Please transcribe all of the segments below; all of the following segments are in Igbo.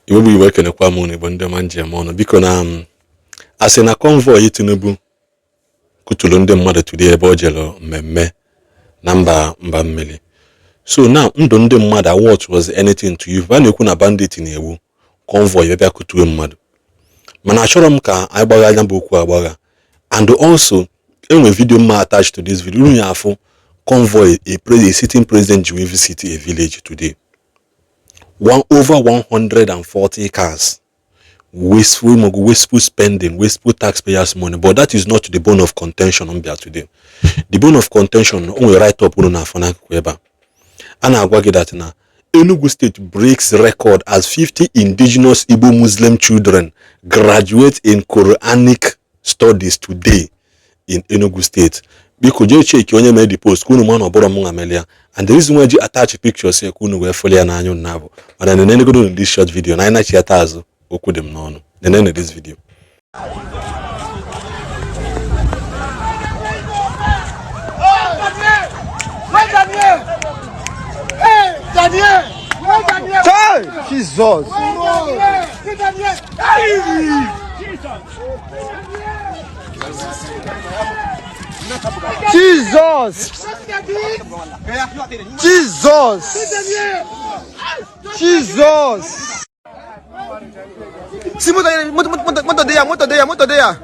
Igbo bụ Igbo ekenekwa m unu Igbo ndị ọma njem ọnụ biko na asị na convoy Tinubu kutulu ndị mmadụ today ebe o jere mmemme na mba mmiri. So now ndụ ndị mmadụ, what was anything to you? Ba na-ekwu na bandit na-ewu convoy ebe kutuwe mmadụ, mana achọrọ m ka anyị gbagha anya bụ okwu agbagha. And also enwe video ma attached to this video. Unu ya afụ convoy a sitting president ji visit a village today. Over 140 cars, wasteful spending, wasteful taxpayers' money. But that is not the bone of contention on here today. The bone of contention only right up on Afana Kweba. And I agree that now Enugu State breaks record as 50 indigenous Igbo Muslim children graduate in Quranic studies today in Enugu State. Because you check onye made the post kunu man oboro mo amelia, and the reason why you attach pictures here kunu we follow na anyo nabo. But then go do in this short video na ina chiatazo oku dem no no. Then end this video. Jesus. Jesus! Jesus! Jesus! See, moto there.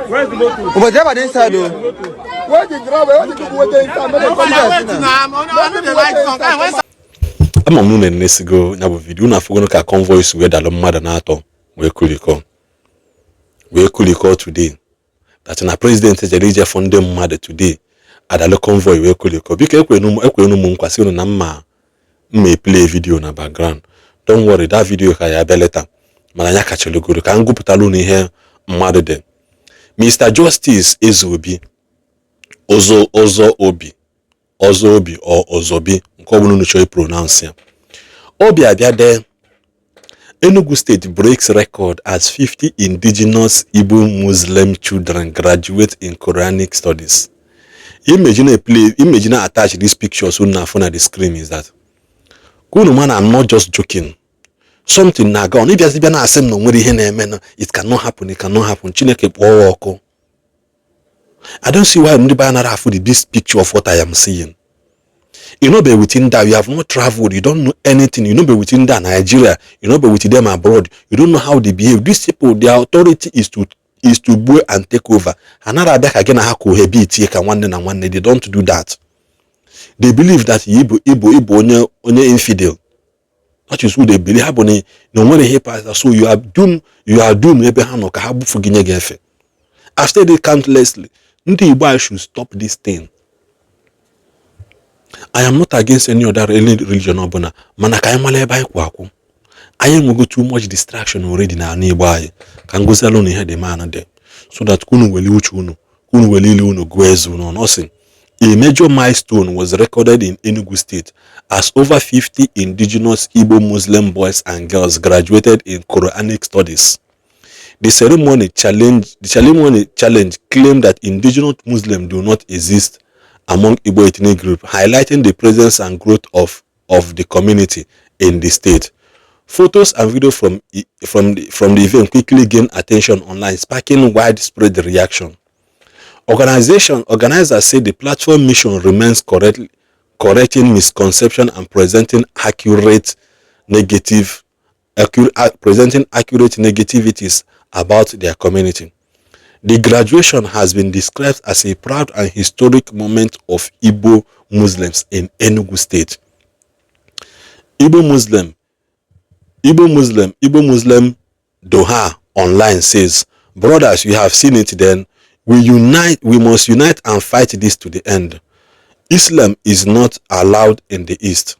Where's the motor? Over there by the inside though. Where's the driver? Where's the people waiting inside? Ama munu nesigo nyabo video na fugono ka convoys we dalo mmadụ na atọ we kuliko today. That na president ejerije fonde mmadụ today adalo convoy we kuliko. Biko ekwenu mu nkwasi unu na mma play video na background. Don't worry, that video ka ya beleta. Mana nya kachelugoro ka nguputalu na ihe mmadụ de. Mr. Justice Ezobi Ozobi or Ozobi, nke ọbụla unu chọrọ pronounce ya. Obi abịa de Enugu State breaks record as 50 indigenous Igbo Muslim children graduate in Quranic studies. Imagine attach these pictures on the screen is that. Kunu man, I'm not just joking. Something na gone. If you na asem no nwere ihe na-eme, it cannot happen. Chineke kpọọ ọkụ. I don't see why ndị ba nara afụ this picture of what I am seeing. You know, be within that, you have not traveled, you don't know anything. You know, be within that Nigeria, you know, be with them abroad. You don't know how they behave. These people, their authority is to go and take over. Another back again, how cohabit one day. They don't do that. They believe that Igbo onye infidel. That is who they believe. No one here so you are doomed. I've said it countlessly. Ndị Igbo should stop this thing. I am not against any other religion obuna. Mana ka mala ebe kwa akwu. I go too much distraction already na Igbo anyị. Ka ngozi alone ihe dị man there. So that kunu weli uchu unu. Kunu weli ili unu gwezu no nothing. A major milestone was recorded in Enugu State as over 50 indigenous Igbo Muslim boys and girls graduated in Quranic studies. The ceremony challenge claimed that indigenous Muslims do not exist among Igbo ethnic group, highlighting the presence and growth of the community in the state. Photos and video from the event quickly gained attention online, sparking widespread reaction. Organizers say the platform mission remains correcting misconception and presenting accurate negativities about their community. The graduation has been described as a proud and historic moment of Igbo Muslims in Enugu State. Igbo Muslim Doha online says, brothers, you have seen it then. We must unite and fight this to the end. Islam is not allowed in the East.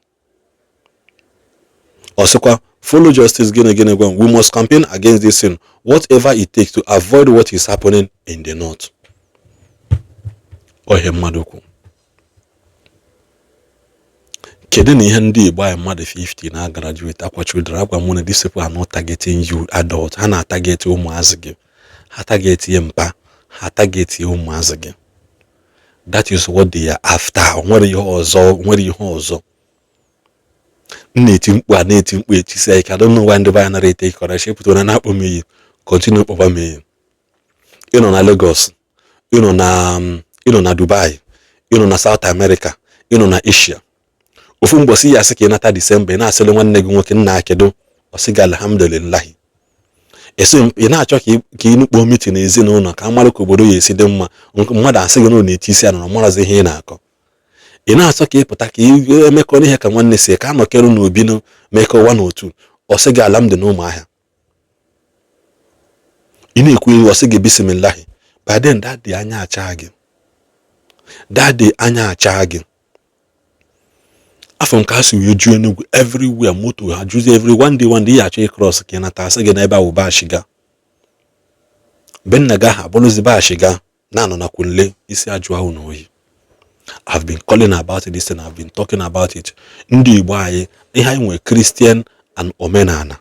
Osokwa, follow justice again. We must campaign against this sin, whatever it takes to avoid what is happening in the north. Ohe mmaduku. Kedu na ihe ndị Igbo anyị mmadụ 50 na graduate akwa children agwa mụ na these people are not targeting you adult. Ha na target ụmụazị gị. ha target ye mpa, ha target ye ụmụazị gị. That is what they are after. Nwere ihe ọzọ. Na-eti mkpu etisi ike. I don't know why ndị be anaghị take correction. Pụtara na akpọ m iyi. Continue kpọba m iyi. Ị nọ na Lagos, ị nọ na Dubai, ị nọ na South America, ị nọ na Asia. Ofu mgbọsị ya asị ka ị nata December, ị na-asịrị nwanne gị nwoke nna akedo, ọ sị gị alhamdulillah. Eso ị na-achọ ka ị nukpo meeting n'ezinụlọ ka mmadụ ka obodo ya esi dị mma, mmadụ asị gị na ọ na-eti isi anọ na marazi ihe ị na-akọ. Ị na-achọ ka ị pụta ka ị emekọ ihe ka nwanne si ka anọkerụ n'obi na mekọ ụwa n'otu, ọ sị gị alhamdulillah ụmụahịa. Ị na-ekwu ọ sị gị bismillah. By then that day anya acha gị. Afọ nke asị wee ju Enugu everywhere moto ha juzi one day ya achọ cross ka na ta asị gị na ebe ahụ ba ashiga. Ben naga ha bolozi ba ashiga na anọ na kunle isi ajụ ahụ na oyi. I've been calling about this and I've been talking about it. Ndị Igbo anyị ihe anyị nwe Christian and omenala.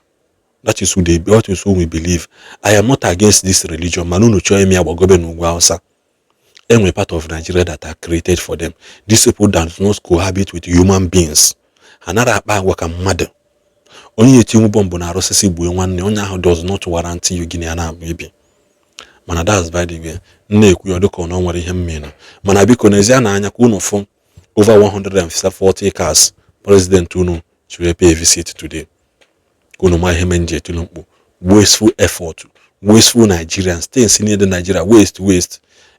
That is who we believe. I am not against this religion. Manunu chọọ ime agbagobe n'ugwu Hausa. Any part of Nigeria that are created for them. These people that not cohabit with human beings. Another akpa work and mother. Only a team bomb na arosisi bu nwanne onye ahụ does not warrant you gini na maybe. Mana that's by the way. Na-ekwu yodoko na nwere ihe mmena. Mana biko n'ezie na anya ka unu fụ over 140 cars president unu to pay a visit today. Unu ma ihe menje tulumpu. Wasteful effort. Wasteful Nigerians. Stay in the Nigeria. Waste.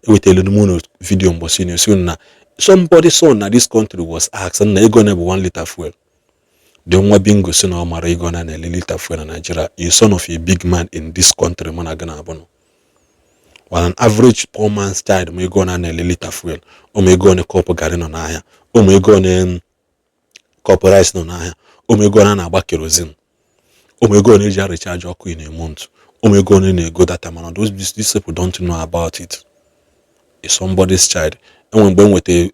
We tell you video mbosi soon na somebody son na this country was asked na ego na 1 liter fuel. The nwa bingo so na mara ego na liter fuel na Nigeria. A son of a big man in this country mana gana abono. While an average poor man's child may go na liter fuel, o may go on a cup of garri no na ahia, o may go on a cup of rice no na ahia, o may go na agba kerosene, o may go on a recharge oku in a month, o may go on a go data man. These people don't know about it. Is somebody's child. And when with a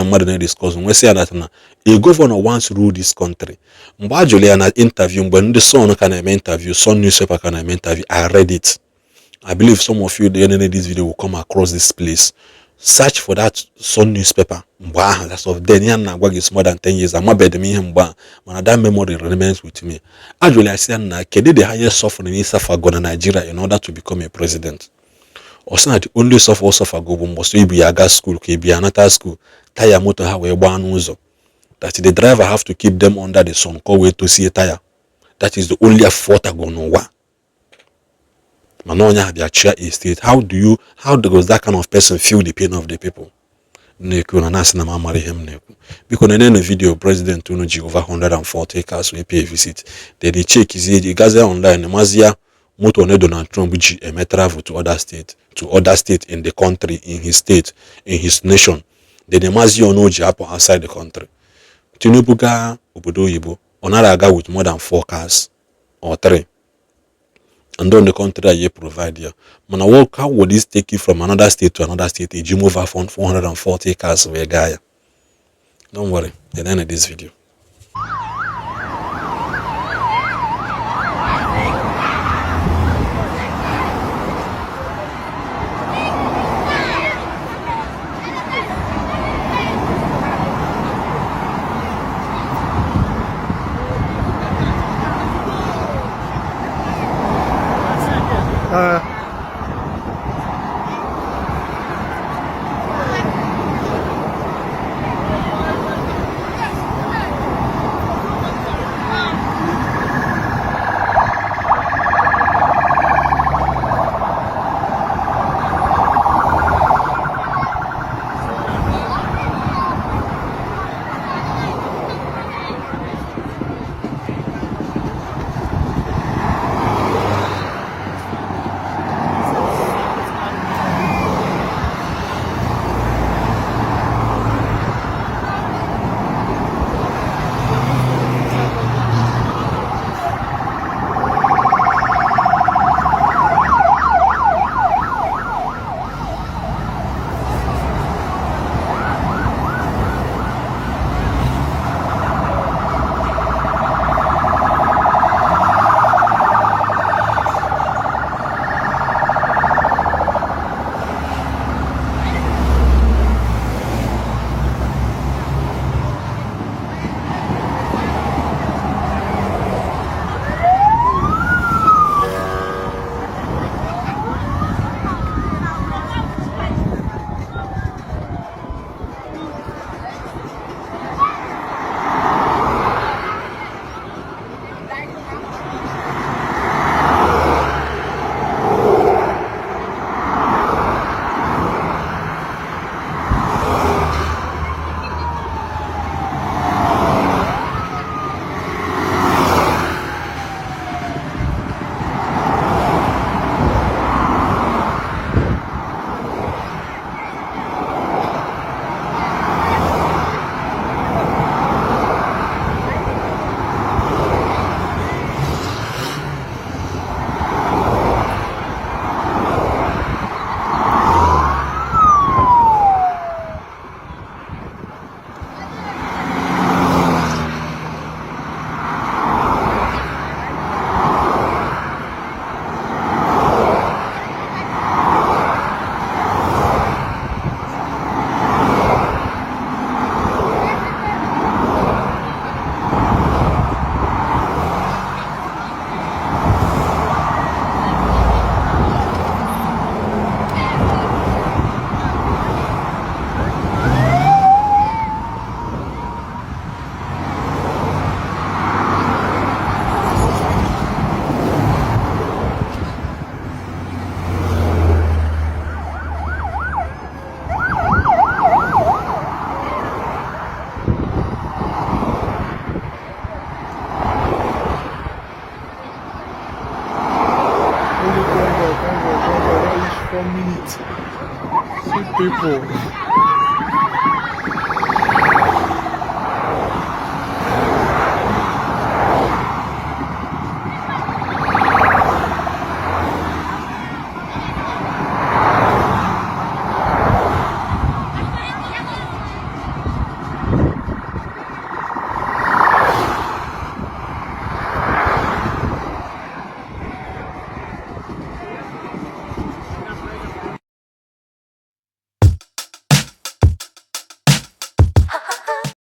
mother discuss, we say that a governor once ruled this country. Mbajuli an interview when the Sun can interview, Sun newspaper can interview. I read it. I believe some of you the end of this video will come across this place. Search for that Sun newspaper. That's of then is more than 10 years. I'm bed me but that memory remains with me. Actually, I say na kedi the highest suffering in South Nigeria in order to become a president. Also, the only suffer go must be a gas school, be another school, tire motor have a one user. That the driver have to keep them under the sun, call way to see a tire. That is the only effort I go no one. Manonya have your chair estate. How does that kind of person feel the pain of the people? Neku na nasi na mamari him neku. Because in the video, President Tinubu over 140 cars we pay a visit. Then they check his age, gaza online, Mazia. Moto ne Donald Trump which travel to other states in the country, in his state, in his nation. Then the Mazio no happen outside the country. Tinubu ga obodo Igbo onara aga with more than 4 cars or 3. And then the country that you provide here. Mana how would this take you from another state to another state? You move over 440 cars with a guy. Don't worry, at the end of this video. 1 minute. See people.